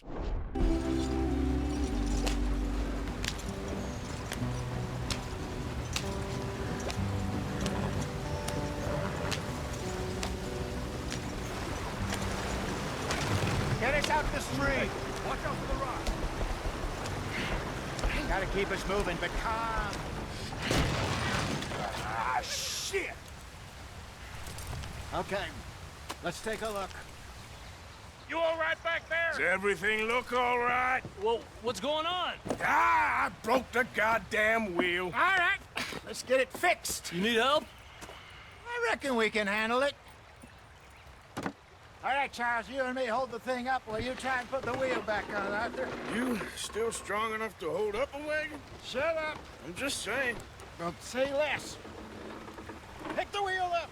Get us out the street! Hey, watch out for the rock! Gotta keep us moving, but calm. Ah, shit! Okay, let's take a look. You all right back there? Does everything look all right? Well, what's going on? Ah, I broke the goddamn wheel. All right, let's get it fixed. You need help? I reckon we can handle it. All right, Charles, you and me hold the thing up while you try and put the wheel back on, Arthur. You still strong enough to hold up a wagon? Shut up. I'm just saying. Don't say less. Pick the wheel up.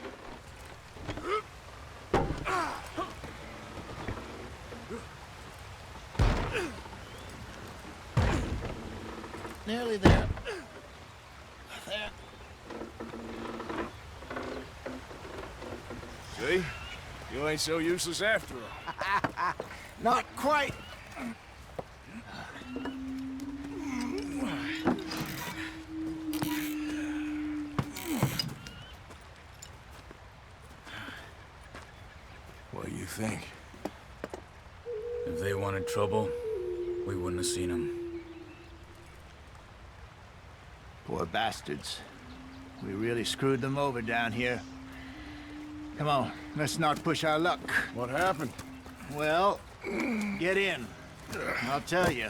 Nearly there. There. See? You ain't so useless after all. Not quite. What do you think? If they wanted trouble, we wouldn't have seen them. Poor bastards. We really screwed them over down here. Come on, let's not push our luck. What happened? Well, get in. I'll tell you.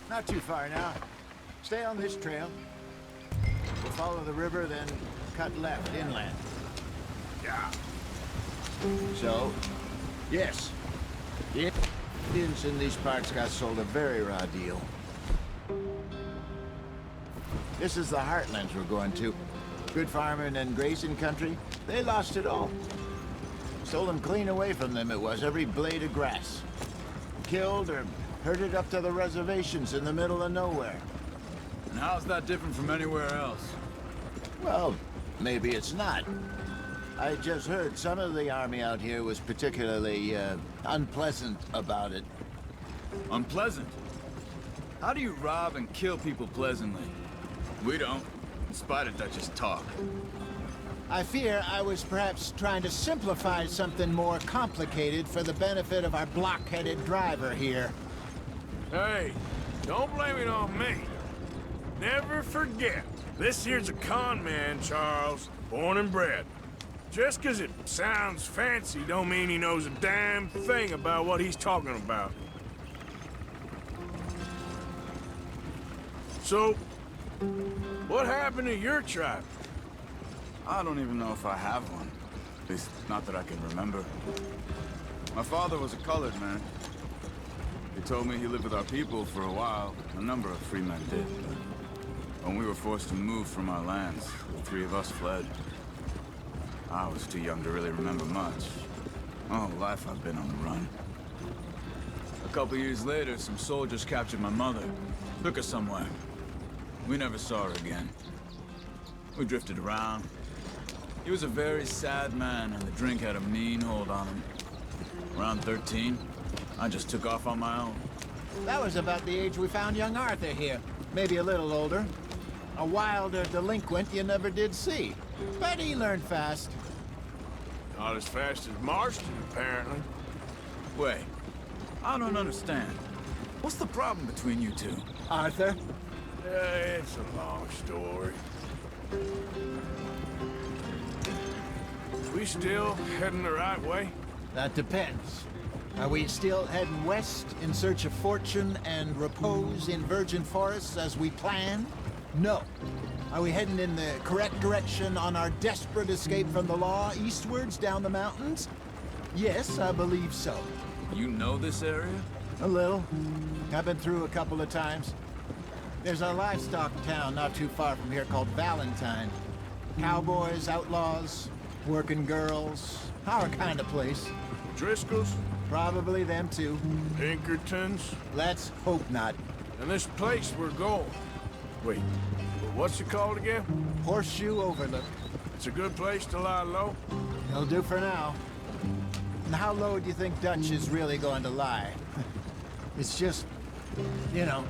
Not too far now. Stay on this trail. We'll follow the river, then cut left inland. Yeah. So, yes. The Indians in these parts got sold a very raw deal. This is the Heartlands we're going to. Good farming and grazing country. They lost it all. Stolen clean away from them it was, every blade of grass. Killed or herded up to the reservations in the middle of nowhere. And how's that different from anywhere else? Well, maybe it's not. I just heard some of the army out here was particularly, unpleasant about it. Unpleasant? How do you rob and kill people pleasantly? We don't, in spite of Dutch's talk. I fear I was perhaps trying to simplify something more complicated for the benefit of our block-headed driver here. Hey, don't blame it on me. Never forget, this here's a con man, Charles, born and bred. Just 'cause it sounds fancy don't mean he knows a damn thing about what he's talking about. So, what happened to your tribe? I don't even know if I have one. At least, not that I can remember. My father was a colored man. He told me he lived with our people for a while. A number of free men did. But when we were forced to move from our lands, the three of us fled. I was too young to really remember much. My whole life I've been on the run. A couple years later, some soldiers captured my mother. Took her somewhere. We never saw her again. We drifted around. He was a very sad man, and the drink had a mean hold on him. Around 13, I just took off on my own. That was about the age we found young Arthur here. Maybe a little older. A wilder delinquent you never did see. But he learned fast. Not as fast as Marston, apparently. Wait, I don't understand. What's the problem between you two? Arthur? It's a long story. We still heading the right way? That depends. Are we still heading west in search of fortune and repose in virgin forests as we planned? No. Are we heading in the correct direction on our desperate escape from the law eastwards down the mountains? Yes, I believe so. You know this area? A little. I've been through a couple of times. There's a livestock town not too far from here called Valentine. Cowboys, outlaws, working girls, our kind of place. Driscoll's? Probably them too. Pinkertons? Let's hope not. And this place we're going. Wait, what's it called again? Horseshoe Overlook. It's a good place to lie low. It'll do for now. And how low do you think Dutch is really going to lie? It's just, you know,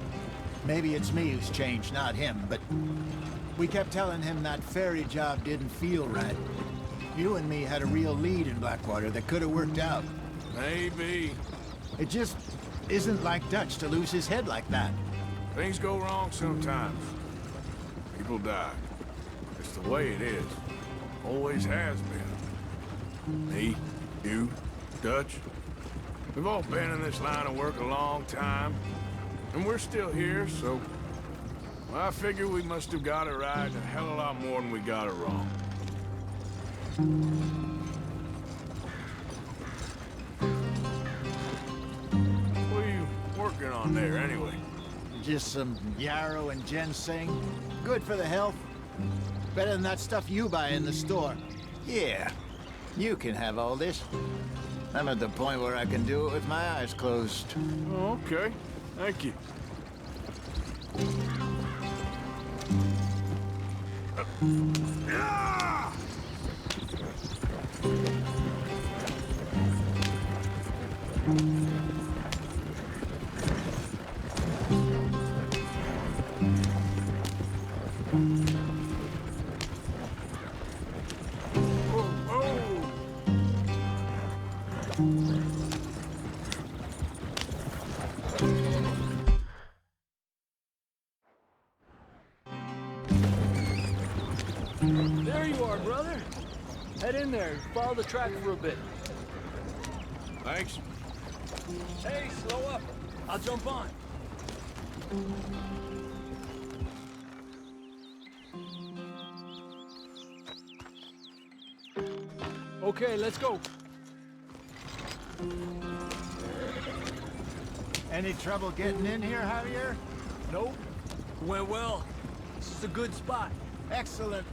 maybe it's me who's changed, not him, but we kept telling him that ferry job didn't feel right. You and me had a real lead in Blackwater that could have worked out. Maybe. It just isn't like Dutch to lose his head like that. Things go wrong sometimes. People die. It's the way it is. Always has been. Me, you, Dutch. We've all been in this line of work a long time. And we're still here, so... well, I figure we must have got it right a hell of a lot more than we got it wrong. What are you working on there, anyway? Just some yarrow and ginseng. Good for the health. Better than that stuff you buy in the store. Yeah, you can have all this. I'm at the point where I can do it with my eyes closed. Oh, okay. Thank you. Yeah! There you are, brother. Head in there and follow the track for a bit. Thanks. Hey, slow up. I'll jump on. Okay, let's go. Any trouble getting in here, Javier? Nope. Went well. This is a good spot. Excellent.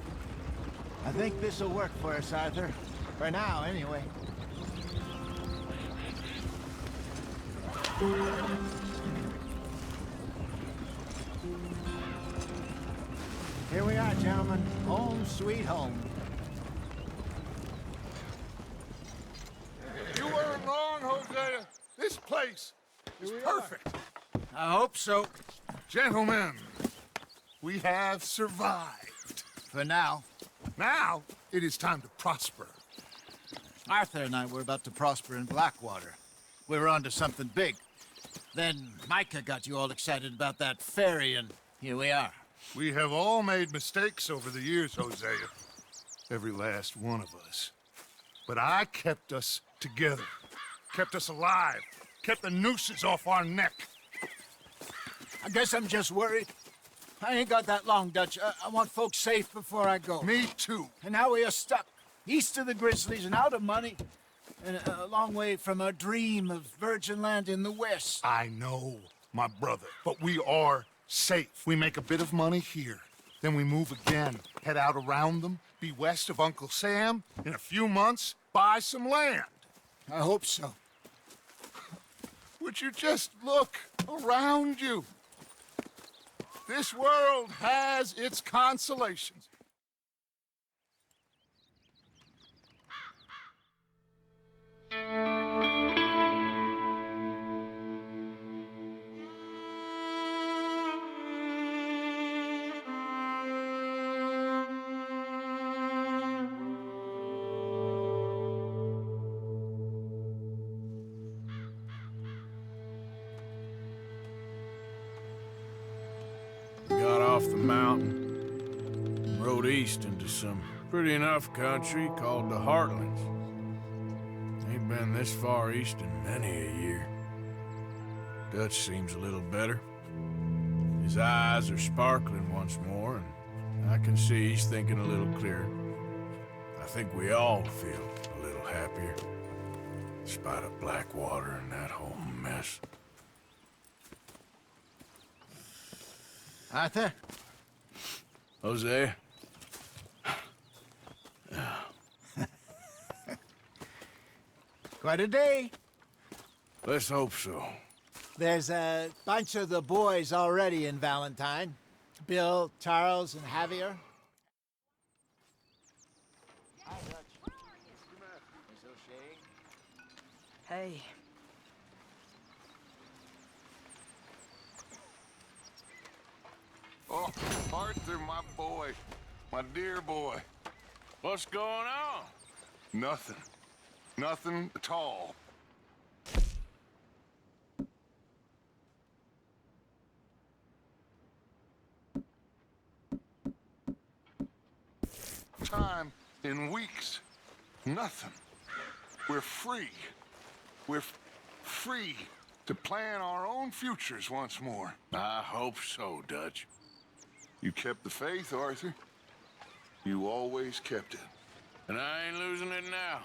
I think this'll work for us, Arthur. For now, anyway. Here we are, gentlemen. Home sweet home. You weren't wrong, Hosea. This place is perfect. I hope so. Gentlemen, we have survived. For now. Now, it is time to prosper. Arthur and I were about to prosper in Blackwater. We were onto something big. Then Micah got you all excited about that ferry, and here we are. We have all made mistakes over the years, Hosea. Every last one of us. But I kept us together. Kept us alive. Kept the nooses off our neck. I guess I'm just worried. I ain't got that long, Dutch. I want folks safe before I go. Me too. And now we are stuck, east of the Grizzlies and out of money, and a long way from our dream of virgin land in the west. I know, my brother, but we are safe. We make a bit of money here, then we move again, head out around them, be west of Uncle Sam, in a few months, buy some land. I hope so. Would you just look around you? This world has its consolations. Got off the mountain, rode east into some pretty enough country called the Heartlands. Ain't been this far east in many a year. Dutch seems a little better. His eyes are sparkling once more, and I can see he's thinking a little clearer. I think we all feel a little happier, in spite of Blackwater and that whole mess. Arthur? Jose? Quite a day. Let's hope so. There's a bunch of the boys already in Valentine. Bill, Charles, and Javier. Hey. Oh, Arthur, my boy. My dear boy. What's going on? Nothing. Nothing at all. Time in weeks. Nothing. We're free. We're free to plan our own futures once more. I hope so, Dutch. You kept the faith, Arthur. You always kept it. And I ain't losing it now.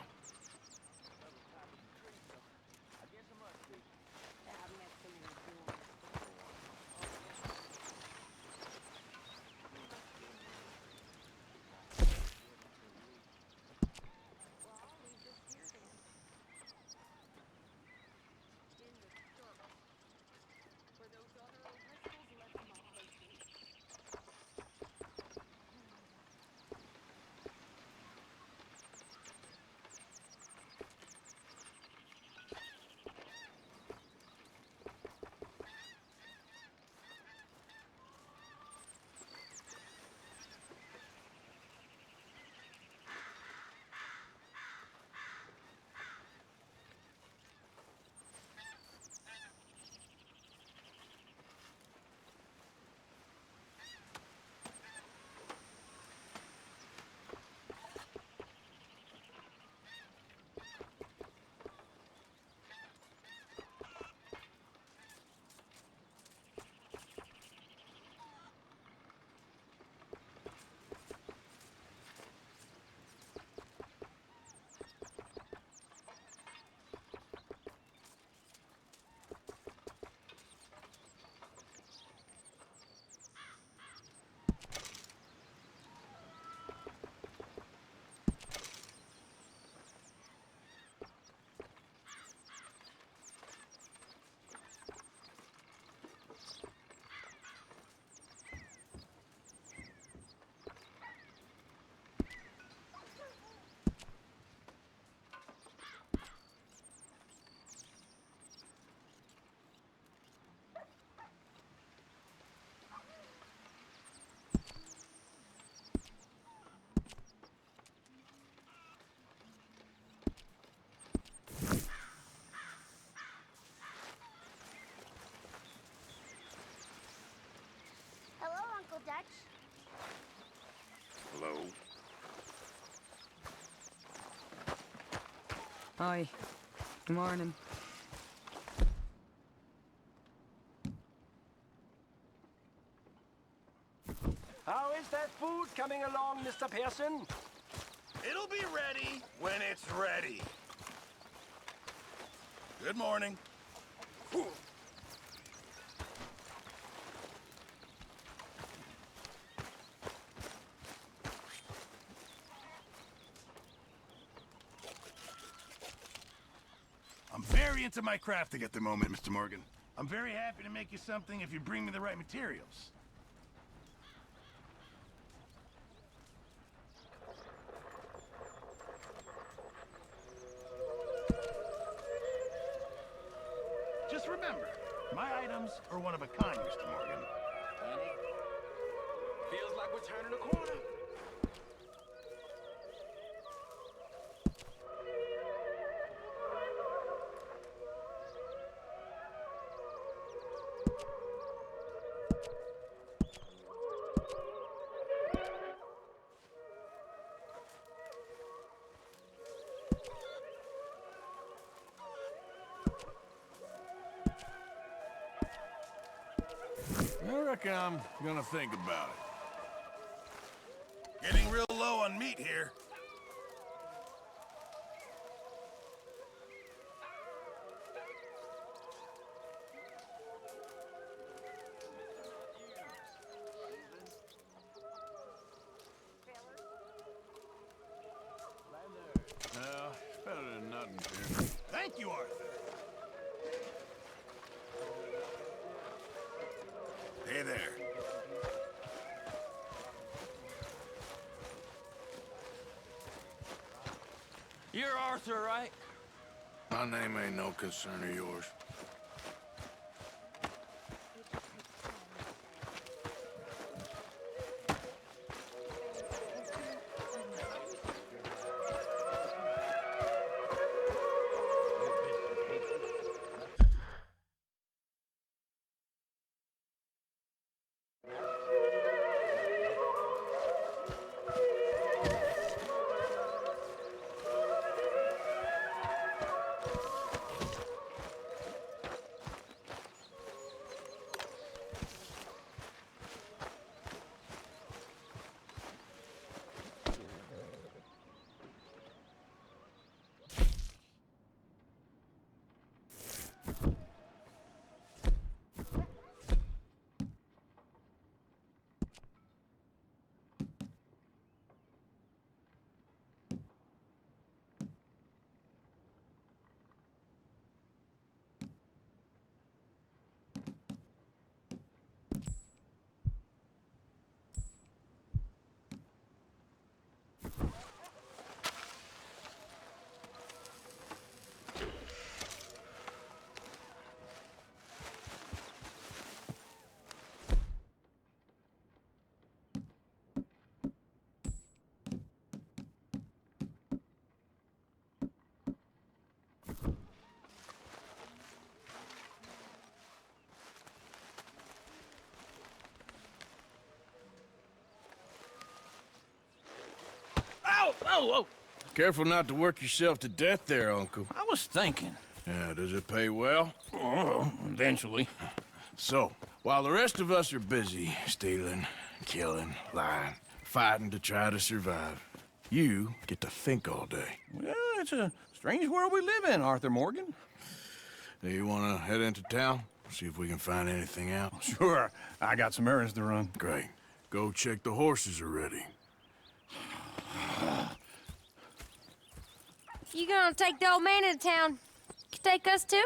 Hello, Uncle Dutch. Hello. Hi. Good morning. How is that food coming along, Mr. Pearson? It'll be ready when it's ready. Good morning. Whew. I'm very into my crafting at the moment, Mr. Morgan. I'm very happy to make you something if you bring me the right materials. Just remember, my items are one of a kind, Mr. Morgan. Feels like we're turning a corner. I reckon I'm gonna think about it. Getting real low on meat here. Well, it's better than nothing, Pearson. Thank you, Arthur. Hey there. You're Arthur, right? My name ain't no concern of yours. Oh! Careful not to work yourself to death there, Uncle. I was thinking. Yeah, does it pay well? Oh, eventually. So, while the rest of us are busy stealing, killing, lying, fighting to try to survive, you get to think all day. Well, it's a strange world we live in, Arthur Morgan. Do you want to head into town? See if we can find anything out? Sure, I got some errands to run. Great. Go check the horses are ready. You gonna take the old man into town? You take us too?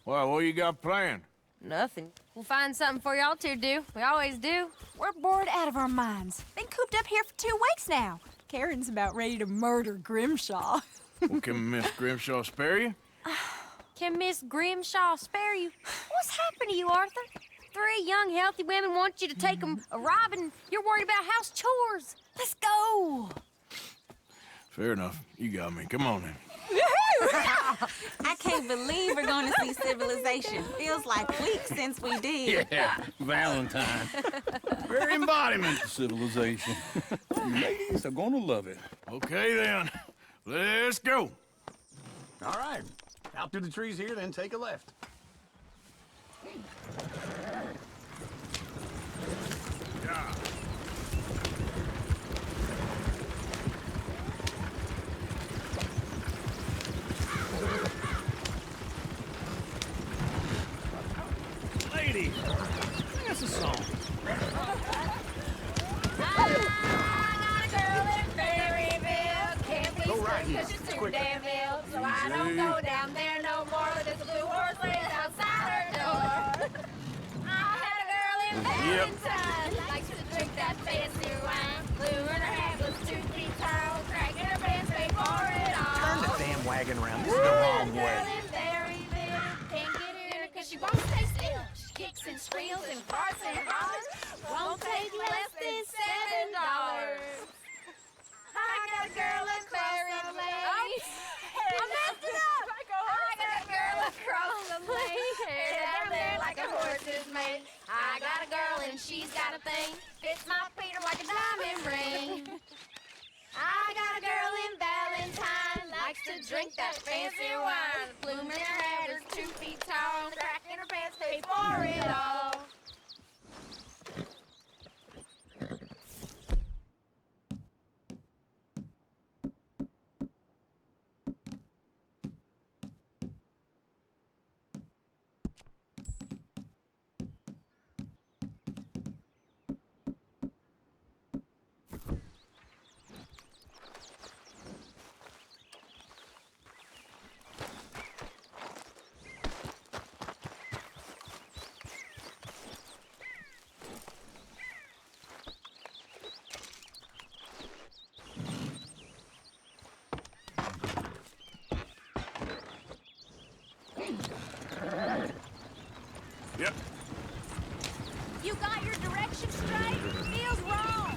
Well, what you got planned? Nothing. We'll find something for y'all to do. We always do. We're bored out of our minds. Been cooped up here for 2 weeks now. Karen's about ready to murder Grimshaw. Well, can Miss Grimshaw spare you? Can Miss Grimshaw spare you? What's happened to you, Arthur? 3 young, healthy women want you to take them a robbing. You're worried about house chores. Let's go. Fair enough. You got me. Come on then. I can't believe we're going to see civilization. Feels like weeks since we did. Yeah, Valentine. Very embodiment of civilization. Ladies are gonna love it. Okay then. Let's go. All right. Out through the trees here, then take a left. Yeah. Lady, that's a song. Go right here. Quick. So I don't go down there no more. There's a blue horse laid outside her door. I had a girl in Valentine. Likes to drink that fancy wine. Blue in her hair was 2 feet tall. Cracking her pants before it all. Turn the damn wagon around. This is the wrong way. Can't get her because she won't stay still. She kicks and squeals and farts and hollers. Won't take less than $7. I got a girl across the lake. I messed it up. I got a girl across the lake. Hair down there like a horse is made. I got a girl and she's got a thing. Fits my Peter like a diamond ring. I got a girl in Valentine. Likes to drink that fancy wine. Bloom in her hair is 2 feet tall. Crack in her pants before it all. Yep. You got your direction straight? Feels wrong.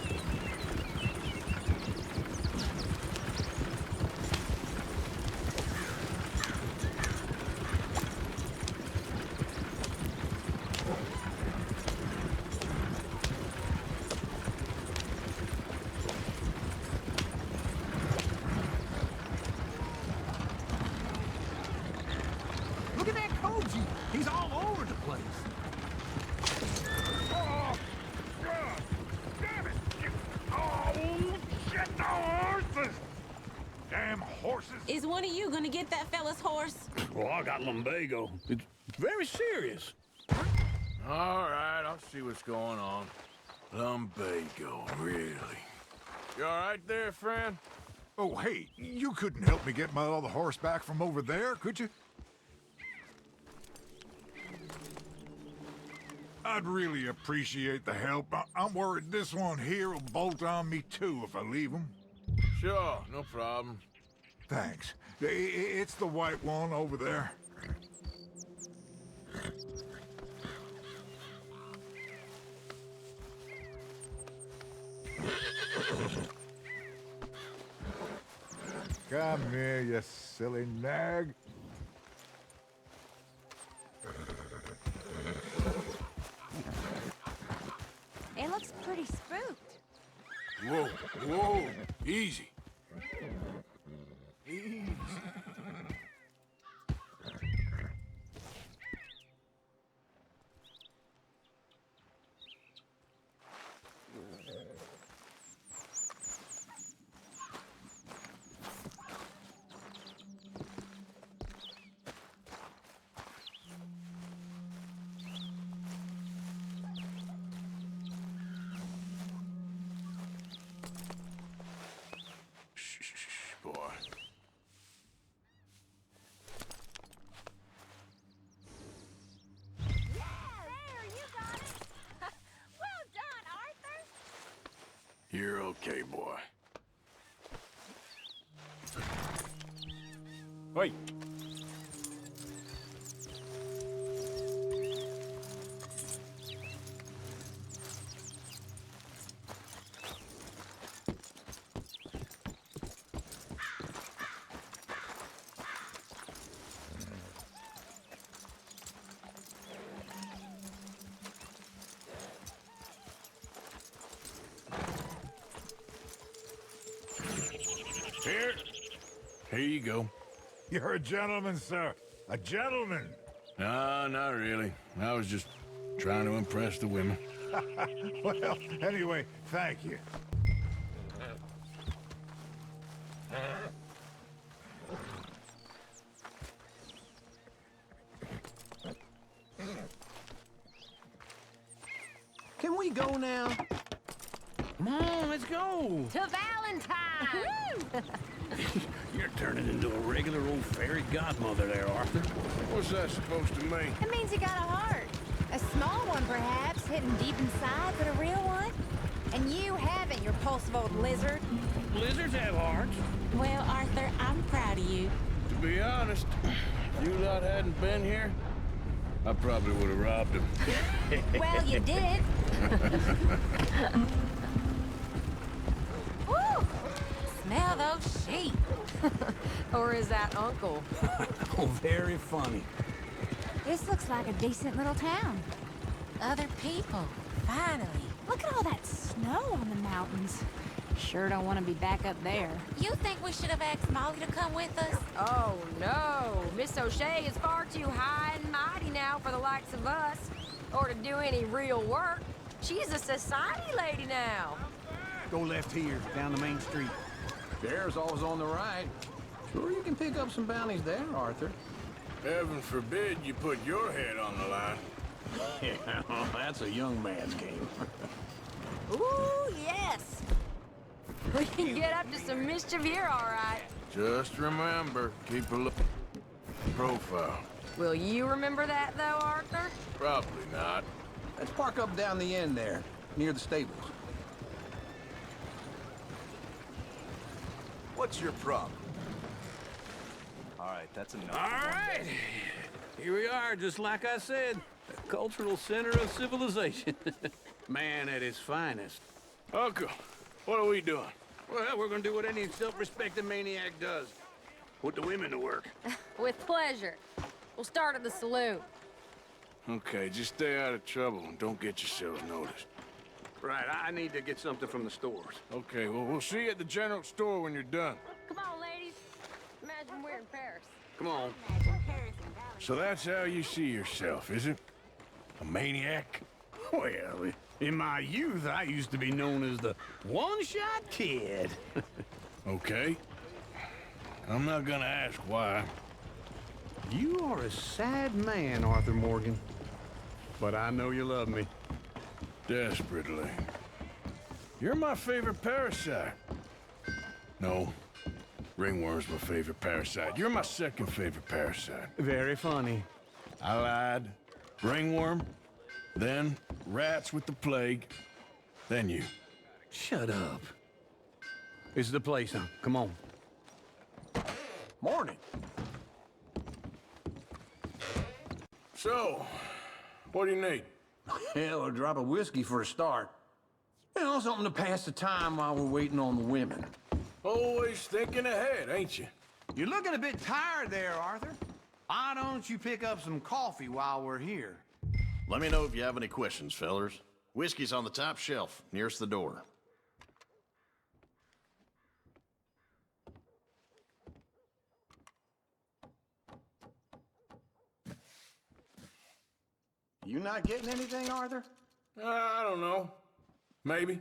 Look at that Koji! He's all over the place. Oh, God! Damn it! Oh, shit, the horses! Damn horses! Is one of you gonna get that fella's horse? Well, I got lumbago. It's very serious. All right, I'll see what's going on. Lumbago, really? You all right there, friend? Oh, hey, you couldn't help me get my other horse back from over there, could you? I'd really appreciate the help. I'm worried this one here will bolt on me too if I leave him. Sure, no problem. Thanks. It's the white one over there. Come here, you silly nag. It looks pretty spooked. Whoa, whoa, easy. Easy. Shh, boy. There, you got it. Well done, Arthur. You're okay, boy. Wait. Here you go. You're a gentleman, sir. A gentleman. No, not really. I was just trying to impress the women. Well, anyway, thank you. Can we go now? Come on, let's go. To Valentine. You're turning into a regular old fairy godmother there, Arthur. What's that supposed to mean? It means you got a heart. A small one, perhaps, hidden deep inside, but a real one. And you haven't, you repulsive old lizard. Lizards have hearts. Well, Arthur, I'm proud of you. To be honest, if you lot hadn't been here, I probably would have robbed him. Well, you did. Woo! Smell those sheep. Or is that Uncle? Oh, very funny. This looks like a decent little town. Other people, finally. Look at all that snow on the mountains. Sure don't want to be back up there. You think we should have asked Molly to come with us? Oh, no. Miss O'Shea is far too high and mighty now for the likes of us. Or to do any real work. She's a society lady now. Go left here, down the main street. Bear's always on the right. Sure you can pick up some bounties there, Arthur. Heaven forbid you put your head on the line. Yeah, that's a young man's game. Ooh, yes. We can get up to some mischief here, all right. Just remember, keep a look profile. Will you remember that, though, Arthur? Probably not. Let's park up down the end there, near the stables. What's your problem? All right, that's enough. All right. Here we are, just like I said. The cultural center of civilization. Man at his finest. Uncle, what are we doing? Well, we're gonna do what any self-respecting maniac does. Put the women to work. With pleasure. We'll start at the saloon. Okay, just stay out of trouble and don't get yourselves noticed. Right, I need to get something from the stores. Okay, well, we'll see you at the general store when you're done. Come on, ladies. Imagine we're in Paris. Come on. So that's how you see yourself, is it? A maniac? Well, in my youth, I used to be known as the one-shot kid. Okay. I'm not gonna ask why. You are a sad man, Arthur Morgan. But I know you love me. Desperately. You're my favorite parasite. No. Ringworm's my favorite parasite. You're my second favorite parasite. Very funny. I lied. Ringworm, then rats with the plague, then you. Shut up. This is the place, huh? Come on. Morning. So, what do you need? Hell, a drop of whiskey for a start. You know, something to pass the time while we're waiting on the women. Always thinking ahead, ain't you? You're looking a bit tired there, Arthur. Why don't you pick up some coffee while we're here? Let me know if you have any questions, fellers. Whiskey's on the top shelf, nearest the door. You not getting anything, Arthur? I don't know. Maybe.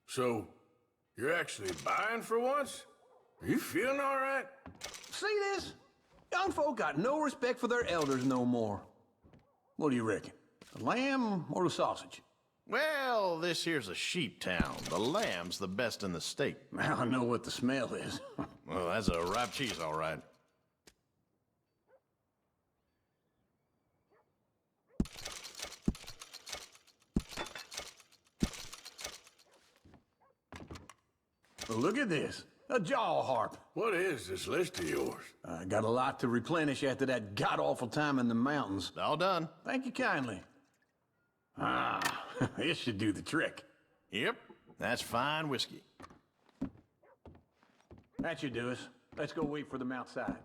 So, you're actually buying for once? Are you feeling all right? See this? Young folk got no respect for their elders no more. What do you reckon? The lamb or the sausage? Well, this here's a sheep town. The lamb's the best in the state. Now I know what the smell is. Well, that's a ripe cheese, all right. Look at this. A jaw harp. What is this list of yours? I got a lot to replenish after that god-awful time in the mountains. All done. Thank you kindly. Ah, this should do the trick. Yep, that's fine whiskey. That should do us. Let's go wait for them outside.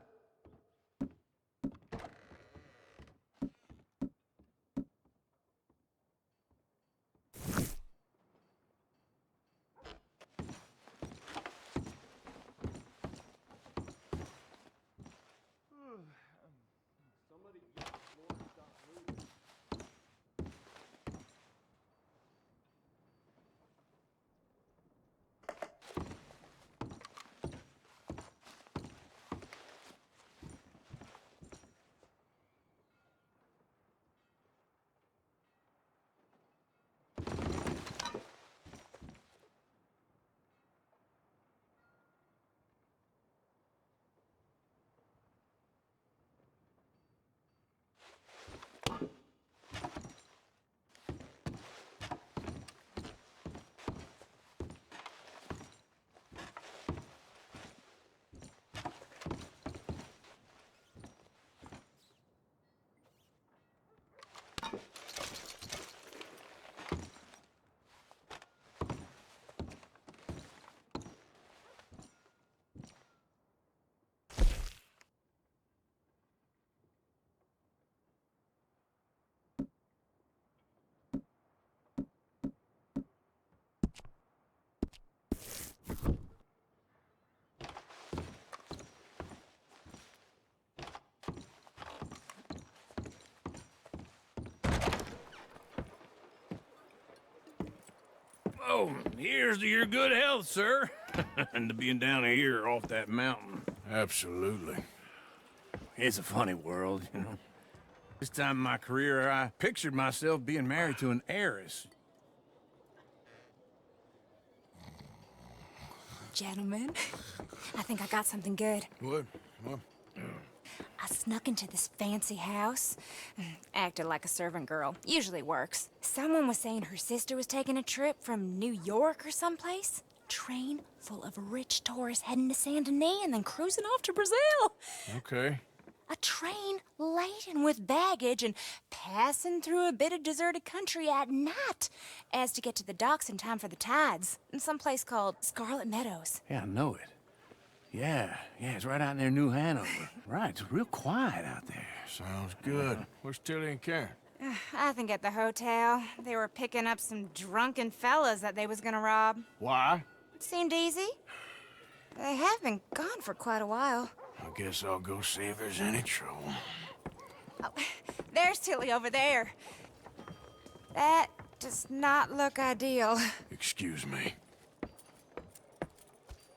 Oh, here's to your good health, sir. And to being down here off that mountain. Absolutely. It's a funny world, you know. This time in my career, I pictured myself being married to an heiress. Gentlemen, I think I got something good. What? What? I snuck into this fancy house. Acted like a servant girl. Usually works. Someone was saying her sister was taking a trip from New York or someplace. Train full of rich tourists heading to Saint Denis and then cruising off to Brazil. Okay. A train laden with baggage and passing through a bit of deserted country at night as to get to the docks in time for the tides in some place called Scarlet Meadows. Yeah, I know it. Yeah, it's right out near New Hanover. Right, it's real quiet out there. Sounds good. Where's Tilly and Karen? I think at the hotel. They were picking up some drunken fellas that they was gonna rob. Why? It seemed easy. They have been gone for quite a while. I guess I'll go see if there's any trouble. Oh, there's Tilly over there. That does not look ideal. Excuse me.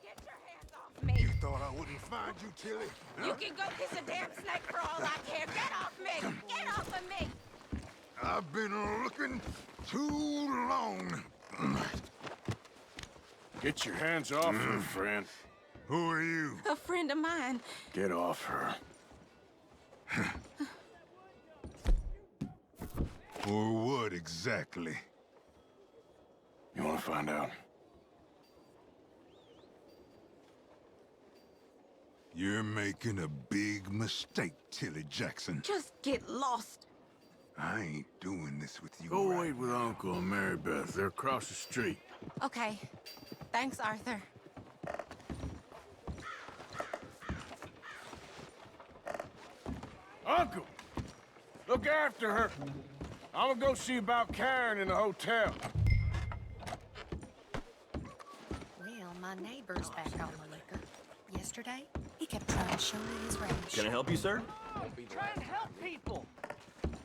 Get your hands off me. You thought I wouldn't find you, Tilly? Huh? You can go kiss a damn snake for all I care. Get off me! Get off of me! I've been looking too long. Get your hands off her, friend. Who are you? A friend of mine. Get off her. Or what exactly? You want to find out? You're making a big mistake, Tilly Jackson. Just get lost. I ain't doing this with you. Go right wait with now. Uncle and Mary Beth. They're across the street. Okay. Thanks, Arthur. Uncle! Look after her. I'm gonna go see about Karen in the hotel. Well, my neighbor's back on the liquor. Yesterday, he kept trying to show me his range. Can I help you, sir? Try and help people.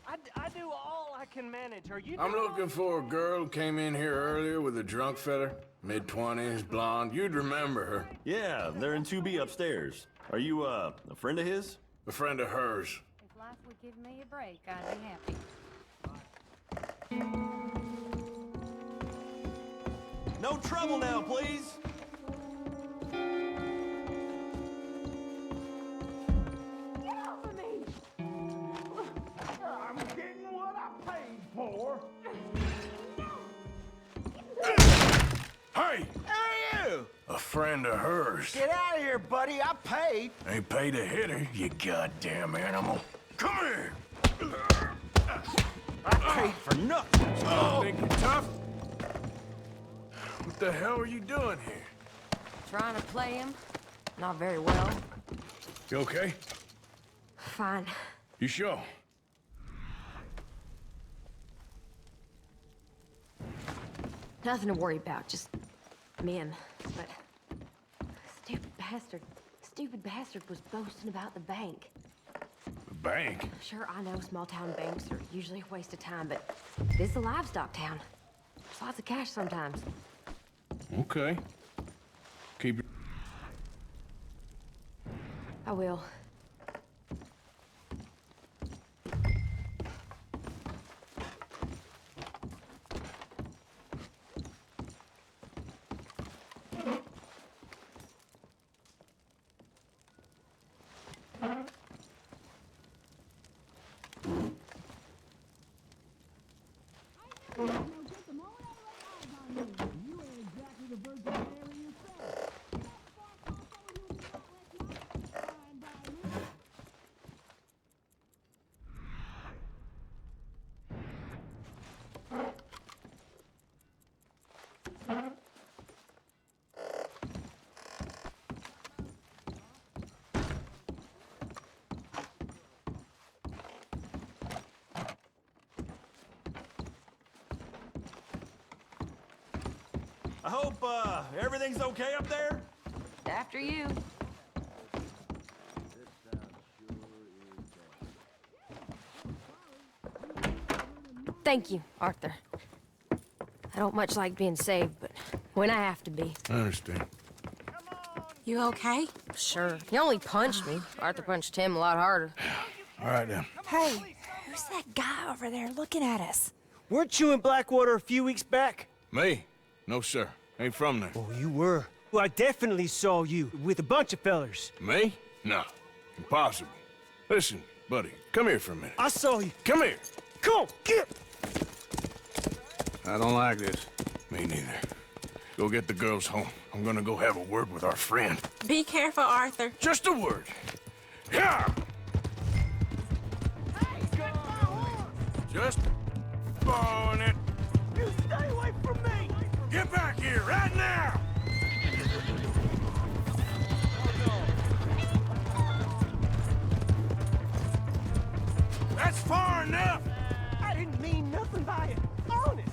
I do all I can manage. Are you? I'm looking for a girl who came in here earlier with a drunk fella. Mid-20s, blonde. You'd remember her. Yeah, they're in 2B upstairs. Are you, a friend of his? A friend of hers. If life would give me a break, I'd be happy. No trouble now, please. I'm getting what I paid for. Hey! Hey, you! A friend of hers. Get out of here, buddy. I paid. Ain't paid to hit her, you goddamn animal. Come here! I paid for nothing. Think you're tough? What the hell are you doing here? Trying to play him? Not very well. You okay? Fine. You sure? Nothing to worry about, just men. But stupid bastard was boasting about the bank. The bank? Sure, I know small town banks are usually a waste of time, but this is a livestock town. There's lots of cash sometimes. Okay. Keep it. I will. I hope, everything's okay up there? After you. Thank you, Arthur. I don't much like being saved, but when I have to be. I understand. You okay? Sure. He only punched me. Arthur punched him a lot harder. All right, then. Hey, who's that guy over there looking at us? Weren't you in Blackwater a few weeks back? Me? No, sir. Ain't from there. Oh, you were. Well, I definitely saw you with a bunch of fellers. Me? No. Impossible. Listen, buddy, come here for a minute. I saw you. Come here. Come on, get! I don't like this. Me neither. Go get the girls home. I'm gonna go have a word with our friend. Be careful, Arthur. Just a word. Yeah! Hey, get my horse! Just on it. You stay away from me! Get back here right now! That's far enough! I didn't mean nothing by it. Honest.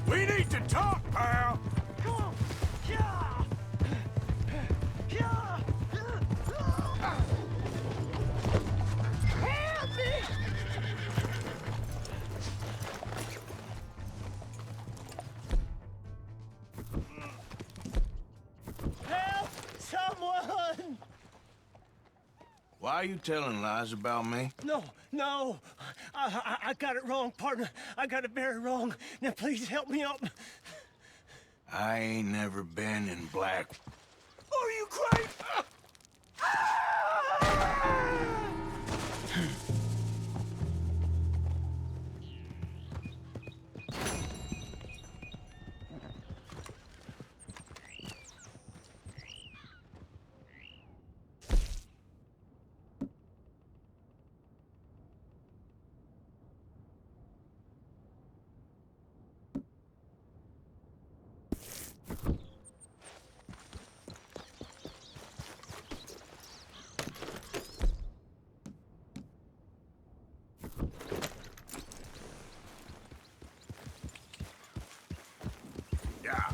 We need to talk, pal! Come on. Yeah. Yeah. Help me! Help someone! Why are you telling lies about me? No. I got it wrong, partner. I got it very wrong. Now please help me up. I ain't never been in Black. Are you crazy? Yeah.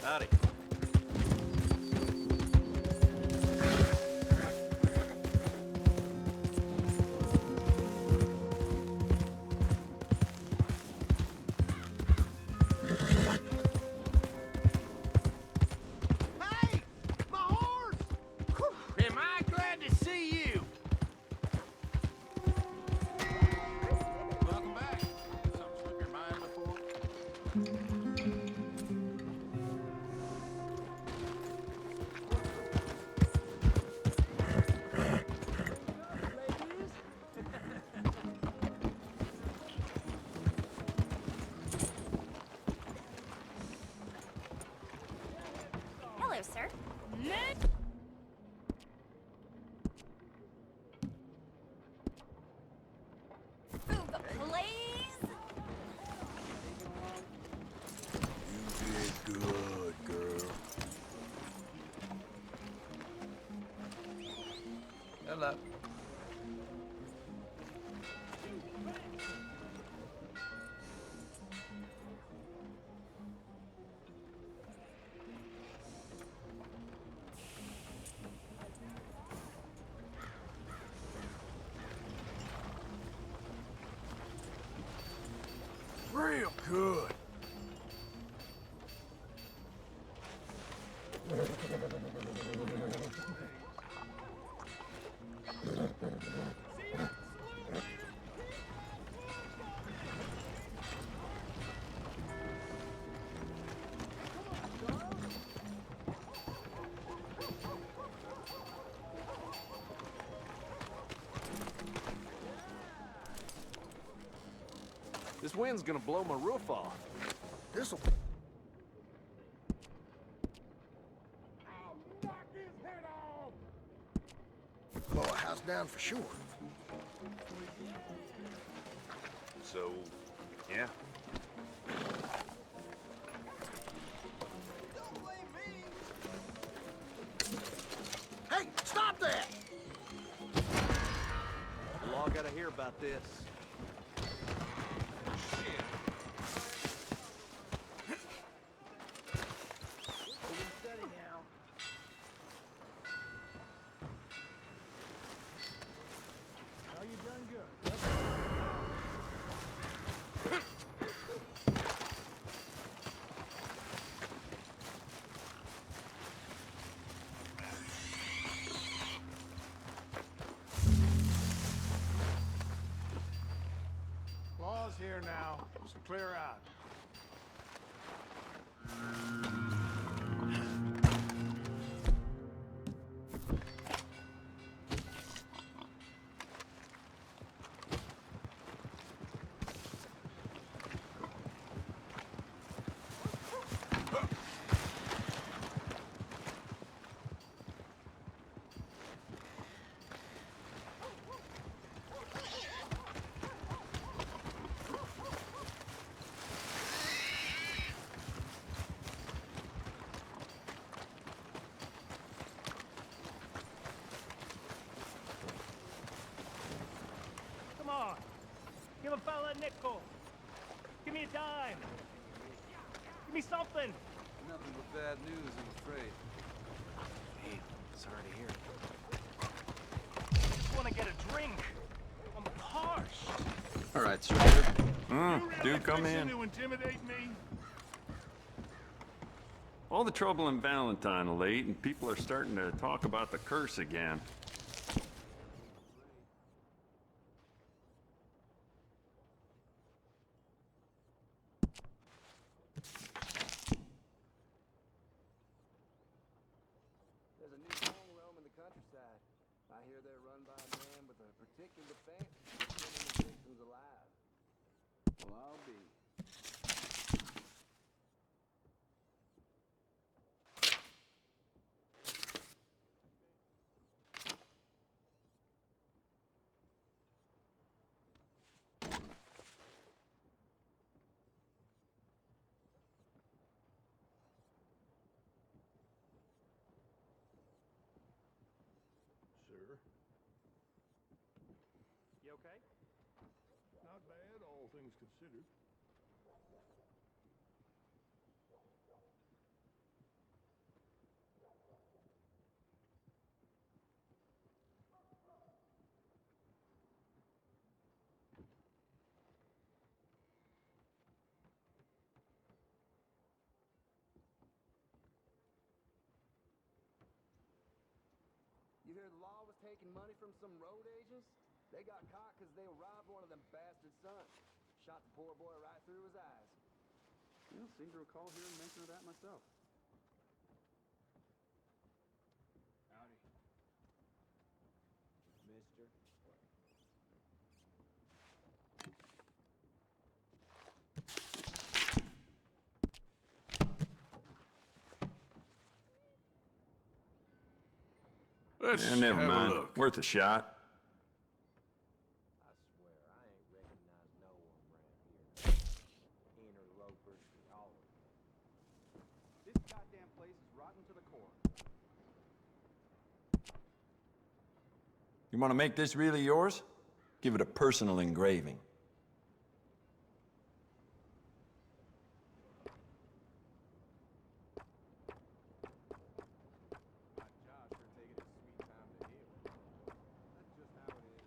Howdy. Hey! My horse! Am I glad to see you? Welcome back. Something slip your mind before? Hello, sir. Move, please. You did good, girl. Hello. Real good. This wind's gonna blow my roof off. This'll... blow a house down for sure. So, yeah. Hey, stop that! We'll all gotta hear about this. here now, so clear out. Come on. Give a fella a nickel. Give me a dime. Give me something. Nothing but bad news, I'm afraid. Damn, sorry to hear. Just want to get a drink. I'm parched. All right, stranger. You really Dude, come fixing in. to intimidate me? All the trouble in Valentine late, and people are starting to talk about the curse again. There's a new home roaming the countryside. I hear they're run by a man with a particular fancy for killing his victims alive. Well, I'll be. Sir, You okay? not bad, all things considered. You hear the law was taking money from some road agents? They got caught because they robbed one of them bastard sons. Shot the poor boy right through his eyes. You don't seem to recall hearing mention of that myself. Howdy. Mister. Let's Never have mind. a look. Worth a shot. I swear, I ain't recognize no one around here. Interlopers, all of them. This goddamn place is rotten to the core. You want to make this really yours? Give it a personal engraving. My Josh sure taking his sweet time to heal. That's just how it is.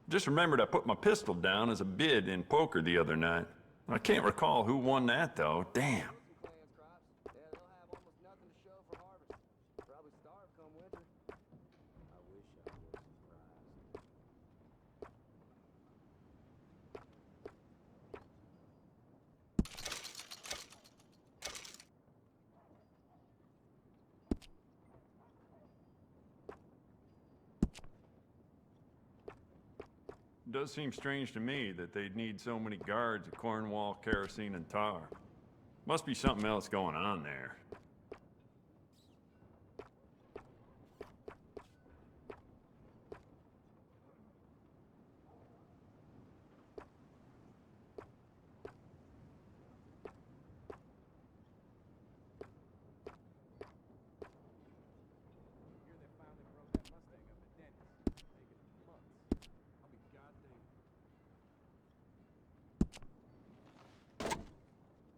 Just remembered I put my pistol down as a bid in poker the other night. I can't recall who won that, though. Damn. Some clans crops, yeah, they'll have almost nothing to show for harvest. Probably starve come winter. I wish I was surprised. It does seem strange to me that they'd need so many guards at Cornwall, kerosene, and tar. Must be something else going on there. Here they finally broke that Mustang up at Denny's. Taking months. I'll be goddamn.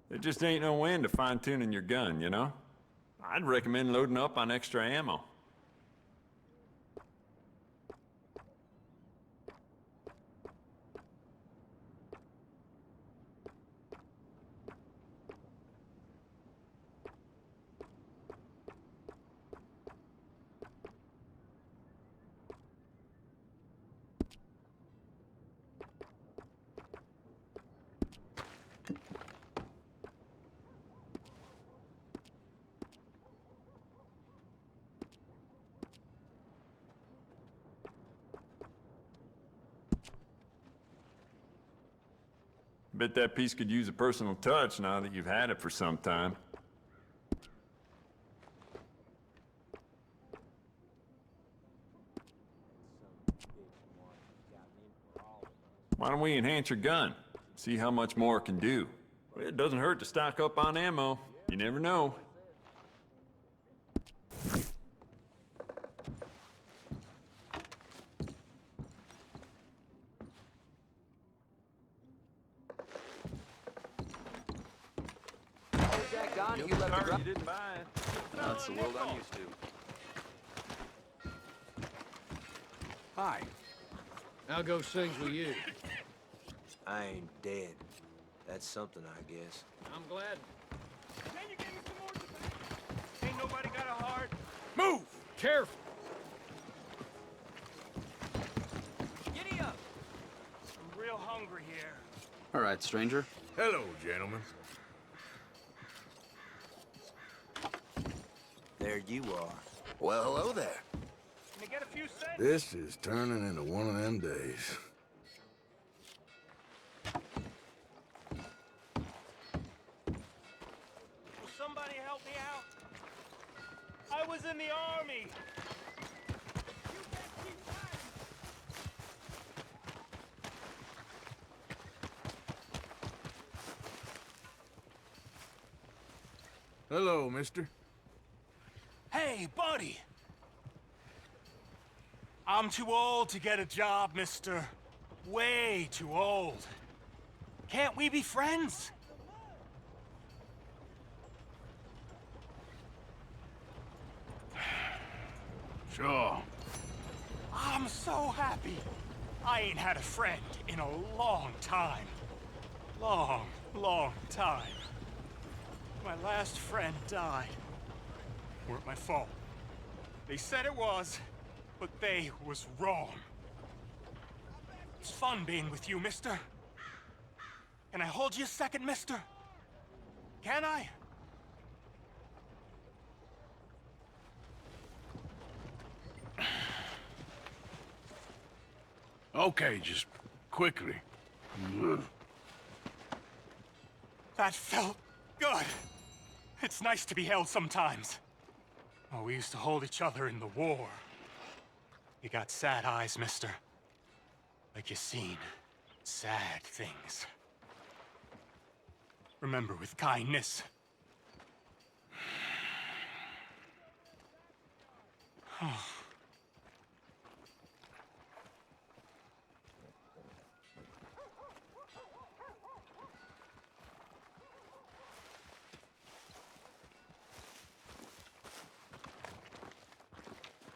There just ain't no end to fine-tuning your gun, you know? I'd recommend loading up on extra ammo. Bet that piece could use a personal touch now that you've had it for some time. Why don't we enhance your gun? See how much more it can do. It doesn't hurt to stock up on ammo. You never know. You left the You didn't buy it. That's the world I'm used to. Hi. How goes things with you? I ain't dead. That's something, I guess. I'm glad. Can you give me some more tobacco? Ain't nobody got a heart. Move! Careful. Giddy up. I'm real hungry here. All right, stranger. Hello, gentlemen. There you are. Well, hello there. Can I get a few cents? This is turning into one of them days. Will somebody help me out? I was in the army. Hello, mister. Hey, buddy. I'm too old to get a job, mister. Way too old. Can't we be friends? Sure. I'm so happy. I ain't had a friend in a long time. Long time. My last friend died. Weren't my fault. They said it was, but they was wrong. It's fun being with you, mister. Can I hold you a second, mister? Can I? Okay, just quickly. That felt good. It's nice to be held sometimes. Oh, we used to hold each other in the war. You got sad eyes, mister. Like you seen sad things. Remember with kindness.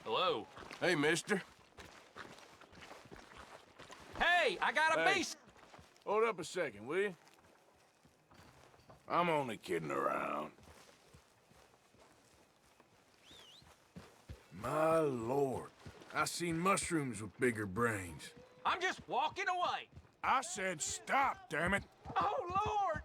Hello. Hey, mister. Hey, I got a Hey. base. Hold up a second, will you? I'm only kidding around. My lord. I seen mushrooms with bigger brains. I'm just walking away. I said stop, damn it. Oh, Lord!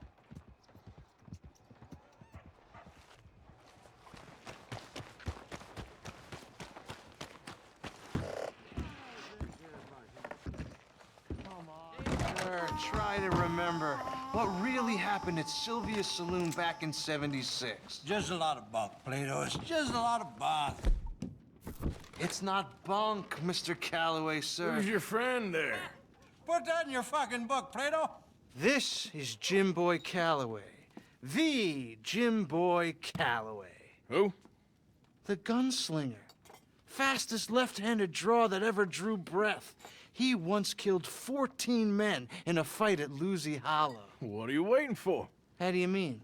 Try to remember what really happened at Sylvia's Saloon back in '76. Just a lot of bunk, Plato. It's just a lot of bunk. It's not bunk, Mr. Calloway, sir. Who's your friend there? Put that in your fucking book, Plato. This is Jim Boy Calloway. The Jim Boy Calloway. Who? The gunslinger. Fastest left-handed draw that ever drew breath. He once killed 14 men in a fight at Lucy Hollow. What are you waiting for? How do you mean?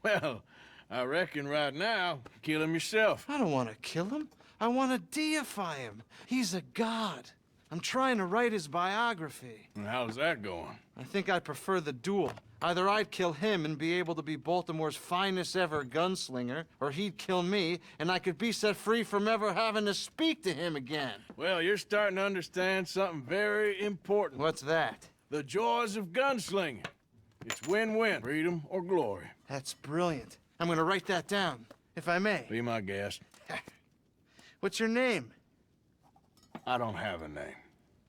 Well, I reckon right now, kill him yourself. I don't want to kill him. I want to deify him. He's a god. I'm trying to write his biography. And how's that going? I think I prefer the duel. Either I'd kill him and be able to be Baltimore's finest ever gunslinger, or he'd kill me and I could be set free from ever having to speak to him again. Well, you're starting to understand something very important. What's that? The joys of gunslinging. It's win-win, freedom or glory. That's brilliant. I'm gonna write that down, if I may. Be my guest. What's your name? I don't have a name.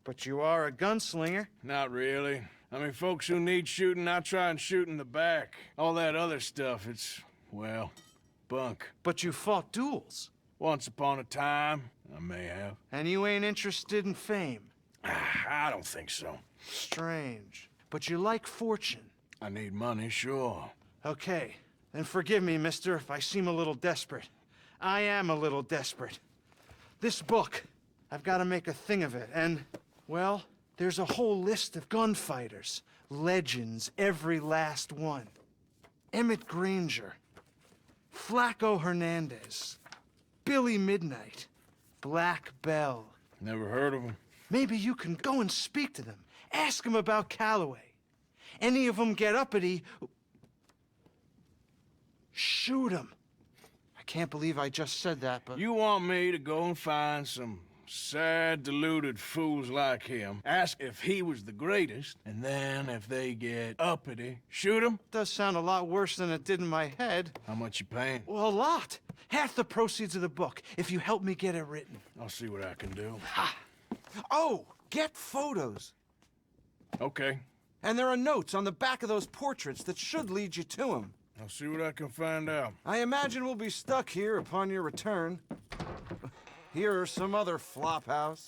But you are a gunslinger. Not really. I mean, folks who need shooting, I try and shoot in the back. All that other stuff, it's, well, bunk. But you fought duels. Once upon a time, I may have. And you ain't interested in fame. I don't think so. Strange. But you like fortune. I need money, sure. Okay. Then forgive me, mister, if I seem a little desperate. I am a little desperate. This book, I've got to make a thing of it, and, well, there's a whole list of gunfighters. Legends, every last one. Emmett Granger. Flaco Hernandez. Billy Midnight. Black Bell. Never heard of him. Maybe you can go and speak to them. Ask them about Calloway. Any of them get uppity, shoot them. I can't believe I just said that, but... You want me to go and find some sad, deluded fools like him, ask if he was the greatest, and then if they get uppity, shoot him? Does sound a lot worse than it did in my head. How much you paying? Well, a lot. Half the proceeds of the book, if you help me get it written. I'll see what I can do. Ha! Oh, get photos. Okay. And there are notes on the back of those portraits that should lead you to him. I'll see what I can find out. I imagine we'll be stuck here upon your return. Here or some other flop house.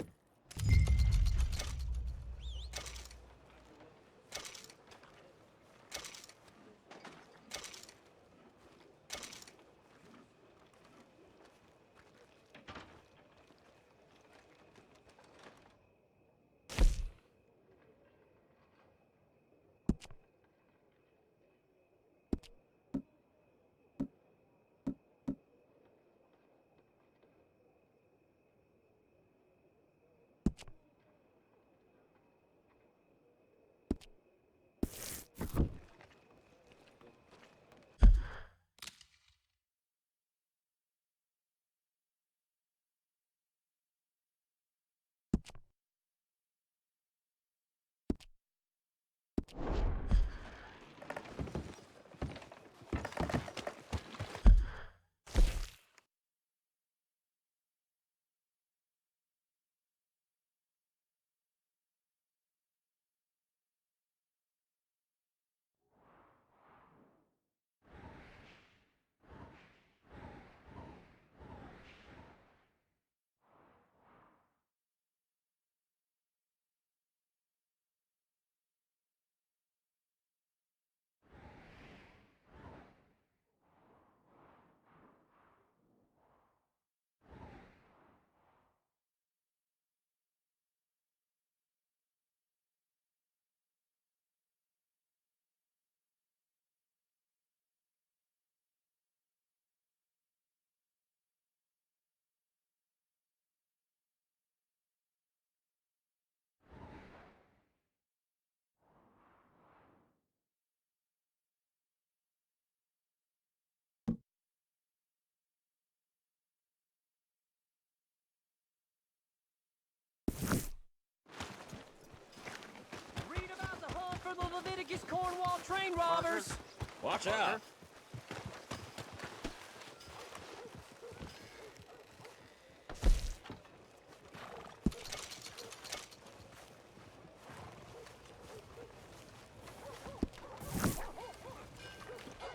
Leviticus Cornwall train robbers! Watch out!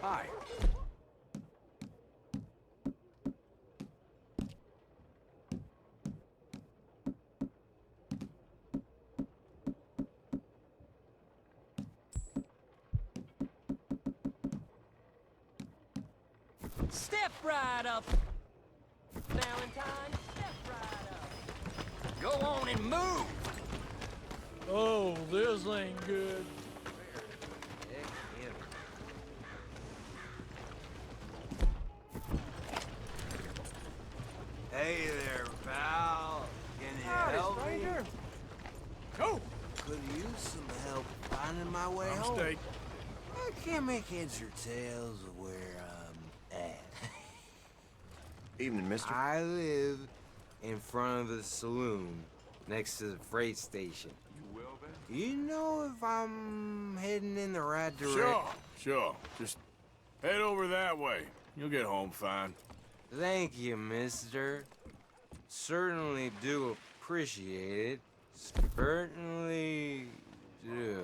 Hi. Step right up, Valentine. Step right up. Go on and move! Oh, this ain't good. Hey there, pal. Can you help stranger. me? Go! Could use some help finding my way home. State. I can't make heads or tails of where I'm at. Evening, mister. I live in front of the saloon next to the freight station. You will, Ben? You know if I'm heading in the right direction? Sure. Just head over that way. You'll get home fine. Thank you, mister. Certainly do appreciate it. Certainly do.